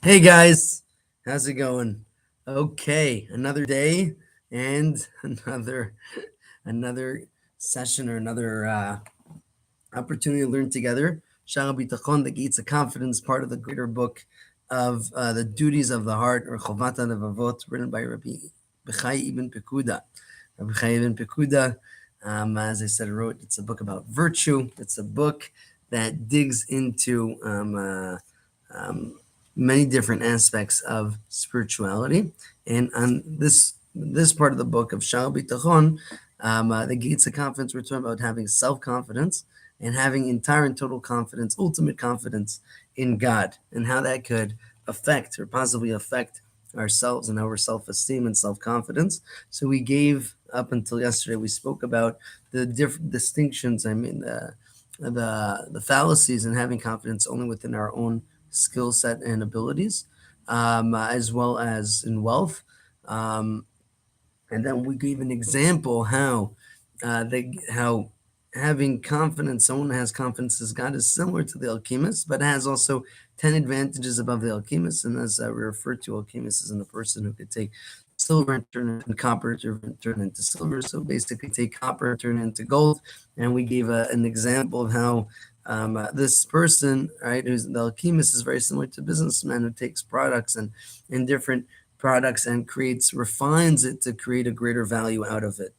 Hey guys, how's it going? Okay, another day and another session or another opportunity to learn together. Shara Bitachon, the Gates of Confidence, part of the greater book of the duties of the heart, or Chovata Levavot, written by Rabbi Bechai ibn Pekuda. Rabbi Bechai ibn Pekuda, as I said, wrote. It's a book about virtue. It's a book that digs into many different aspects of spirituality. And on this part of the book of Shal Bitachon, the gates of confidence, we're talking about having self-confidence and having entire and total confidence, ultimate confidence in God, and how that could affect or possibly affect ourselves and our self-esteem and self-confidence. So we gave up until yesterday, we spoke about the different distinctions. The fallacies in having confidence only within our own skill set and abilities, as well as in wealth. Um, and then we gave an example how having confidence, someone who has confidence as God, is similar to the alchemist, but has also 10 advantages above the alchemist. And as we refer to alchemist as in a person who could take silver and turn it into copper, turn into silver. So basically take copper and turn it into gold. And we gave an example of how this person, right, who's the alchemist, is very similar to a businessman who takes products and different products and refines it to create a greater value out of it.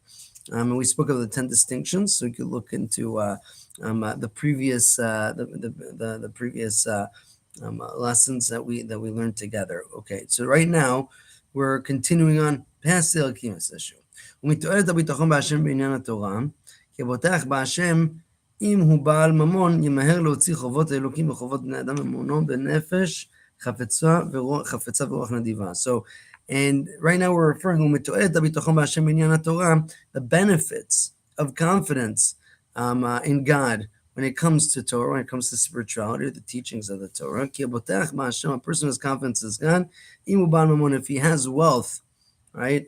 And we spoke of the 10 distinctions, so you could look into the previous lessons that we learned together. Okay, so right now we're continuing on past the alchemist issue. ומתואר את הביטחון בהשם בעניין התורה, כי הבוטח בהשם, אם הוא בעל ממון, ימהר להוציא חובות האלוקים וחובות בני אדם ממונו בנפש חפצה ורוח נדיבה. So, and right now we're referring ומתואר את הביטחון בהשם בעניין התורה, the benefits of confidence in God when it comes to Torah, when it comes to spirituality, the teachings of the Torah. כי הבוטח בהשם, a person who has confidence in God, אם הוא בעל ממון, if he has wealth, right?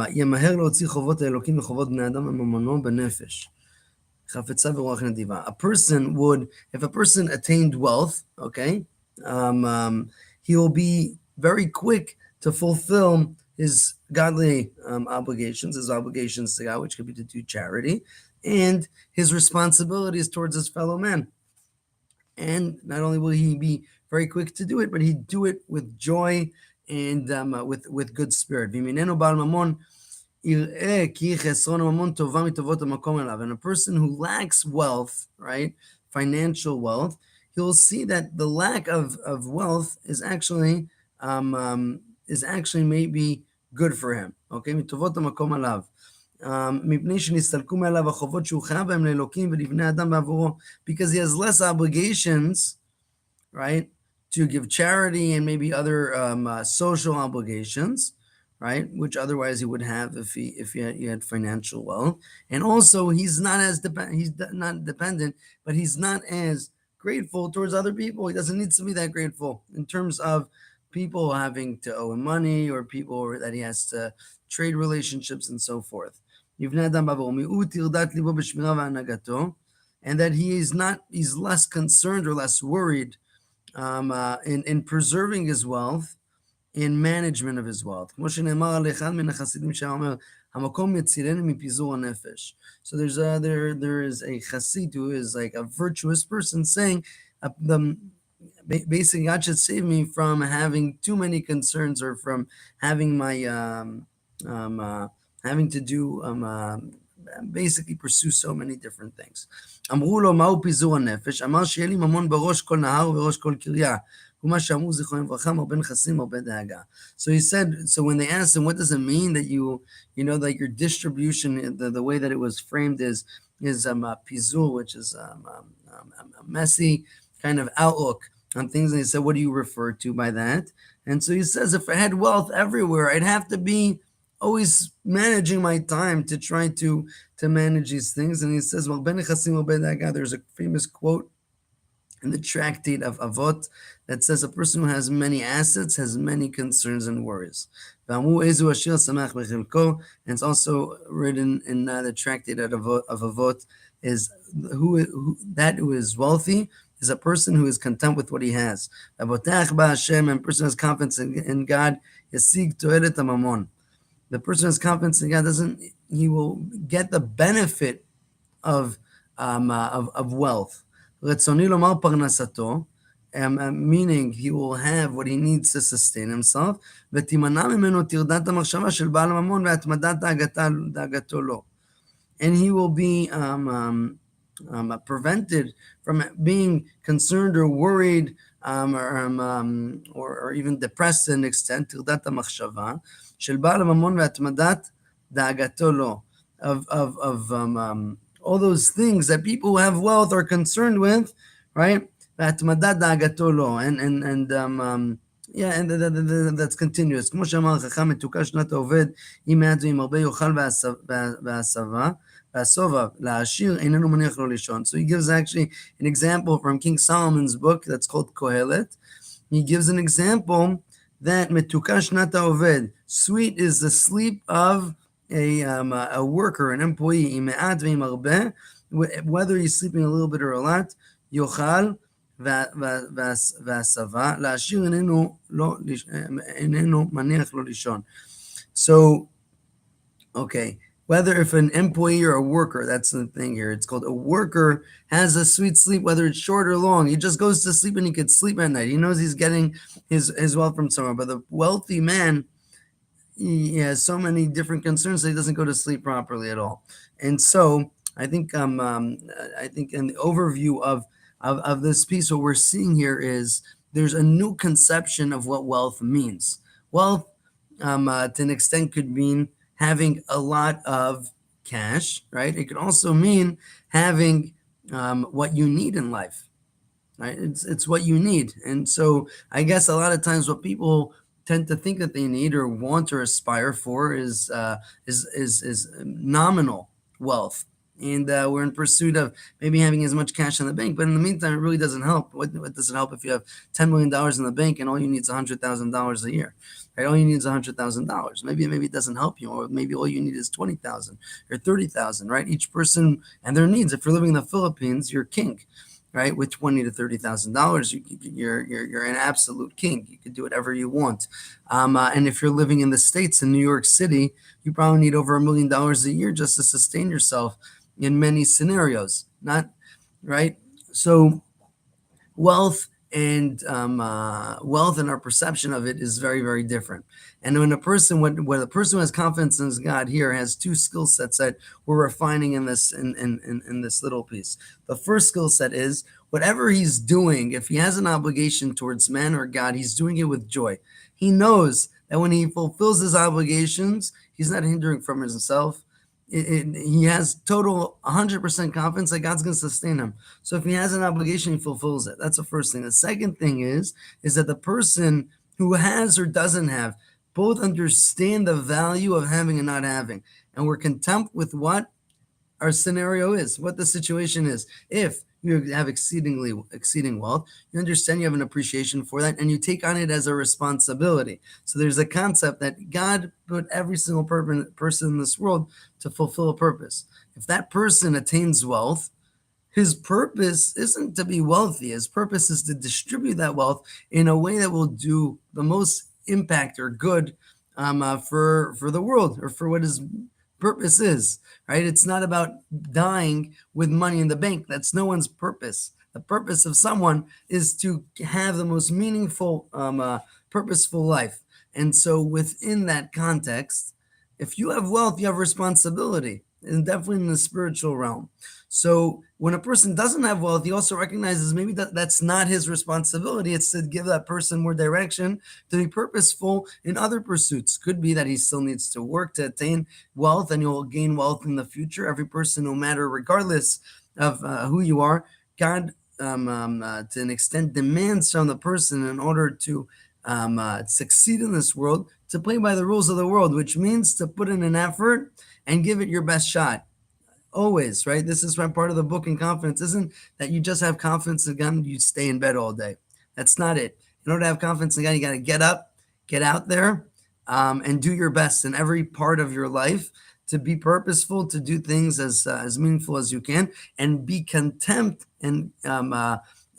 ימהר להוציא חובות האלוקים וחובות בני אדם ממונו בנפש. חפצה ורוח נדיבה. A person would, if a person attained wealth, okay, he will be very quick to fulfill his godly obligations, his obligations to God, which could be to do charity, and his responsibilities towards his fellow man. And not only will he be very quick to do it, but he'd do it with joy and with good spirit. And a person who lacks wealth, right, financial wealth, he'll see that the lack of wealth is actually maybe good for him. Okay, because he has less obligations, right, to give charity and maybe other social obligations, right, which otherwise he would have if he had financial wealth. And also he's not not dependent, but he's not as grateful towards other people. He doesn't need to be that grateful in terms of people having to owe him money or people that he has to trade relationships and so forth. And that he's less concerned or less worried in preserving his wealth, in management of his wealth. So there's there is a chassid who is like a virtuous person saying, basically, God should save me from having too many concerns or from having my having to do basically pursue so many different things. אמרו לו, מהו פיזור הנפש? אמר שיהיה לי ממון בראש כל נהר ובראש כל קריה. ומה שאמרו זיכרונם לברכה, מרבה נכסים, מרבה דאגה. So he said, so when they asked him, what does it mean that you know, that your distribution, the way that it was framed is pizur, which is a messy kind of outlook on things. And he said, what do you refer to by that? And so he says, if I had wealth everywhere, I'd have to be always managing my time to try to manage these things. And he says, well, there's a famous quote in the tractate of Avot that says a person who has many assets has many concerns and worries. And it's also written in the tractate of Avot is who is wealthy is a person who is content with what he has. Abotach ba Hashem, and person has confidence in God. Yasig to'elet hamamon. The person has confidence in God he will get the benefit of wealth. רצוני לומר פרנסתו, meaning he will have what he needs to sustain himself, ותימנע ממנו טרדת המחשבה של בעל הממון והתמדת דאגתו לו. And he will be prevented from being concerned or worried or even depressed to an extent, טרדת המחשבה של בעל הממון והתמדת דאגתו לו, of all those things that people who have wealth are concerned with, right? והתמדת דאגתו לו, and that's continuous. כמו שאמר חכם, מתוקה שנת העובד, עם מעט ועם הרבה יאכל והשובע, לעשיר איננו מניח לו לישון. So he gives actually an example from King Solomon's book that's called Kohelet. He gives an example that מתוקה שנת העובד, sweet is the sleep of a worker, an employee, עם מעט ועם הרבה, whether he's sleeping a little bit or a lot, יאכל והשבע, לעשיר איננו מניח לו לישון. So, okay, whether if an employee or a worker, that's the thing here, it's called a worker, has a sweet sleep, whether it's short or long, he just goes to sleep and he could sleep at night. He knows he's getting his wealth from somewhere. But the wealthy man, he has so many different concerns that he doesn't go to sleep properly at all. And so I think in the overview of this piece, what we're seeing here is there's a new conception of what wealth means. Wealth, to an extent, could mean having a lot of cash, right? It could also mean having what you need in life, right? It's what you need. And so I guess a lot of times what people tend to think that they need or want or aspire for is nominal wealth. And we're in pursuit of maybe having as much cash in the bank, but in the meantime, it really doesn't help. What does it help if you have $10 million in the bank and all you need is $100,000 a year? Right? All you need is $100,000. Maybe it doesn't help you, or maybe all you need is $20,000 or $30,000. Right? Each person and their needs. If you're living in the Philippines, you're king. Right, with $20,000 to $30,000, you're an absolute king. You can do whatever you want. And if you're living in the States, in New York City, you probably need over $1 million a year just to sustain yourself in many scenarios. Not right. So wealth and our perception of it is very, very different. And when a person who has confidence in God here has two skill sets that we're refining in this little piece. The first skill set is whatever he's doing, if he has an obligation towards man or God, he's doing it with joy. He knows that when he fulfills his obligations, he's not hindering from himself. He has total 100% confidence that God's going to sustain him. So if he has an obligation, he fulfills it. That's the first thing. The second thing is that the person who has or doesn't have both understand the value of having and not having. And we're content with what our scenario is, what the situation is. If you have exceeding wealth, you understand you have an appreciation for that, and you take on it as a responsibility. So there's a concept that God put every single person in this world to fulfill a purpose. If that person attains wealth, his purpose isn't to be wealthy. His purpose is to distribute that wealth in a way that will do the most impact or good for the world, or for what his purpose is, right? It's not about dying with money in the bank. That's no one's purpose. The purpose of someone is to have the most meaningful, purposeful life. And so within that context, if you have wealth, you have responsibility, and definitely in the spiritual realm. So when a person doesn't have wealth, he also recognizes maybe that's not his responsibility. It's to give that person more direction, to be purposeful in other pursuits. Could be that he still needs to work to attain wealth, and you'll gain wealth in the future. Every person, no matter, regardless of who you are, God, to an extent, demands from the person in order to succeed in this world, to play by the rules of the world, which means to put in an effort and give it your best shot. Always, right? This is part of the book in confidence. Isn't that you just have confidence in God, you stay in bed all day. That's not it. In order to have confidence in God, you got to get up, get out there, and do your best in every part of your life to be purposeful, to do things as meaningful as you can, and be content and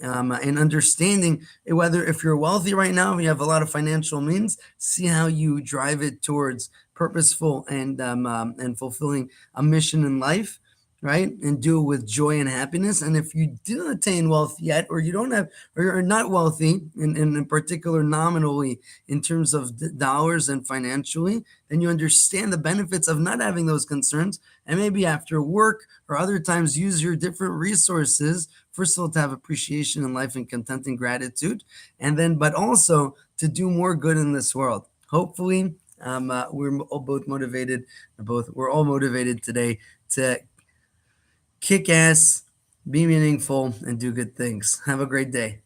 and understanding whether if you're wealthy right now, you have a lot of financial means, see how you drive it towards purposeful and fulfilling a mission in life, right? And do it with joy and happiness. And if you didn't attain wealth yet, or you don't have, or you're not wealthy, in particular nominally in terms of dollars and financially, then you understand the benefits of not having those concerns. And maybe after work or other times, use your different resources, first of all, to have appreciation in life and content and gratitude, and then, but also to do more good in this world. Hopefully, we're all both motivated, we're all motivated today to kick ass, be meaningful, and do good things. Have a great day.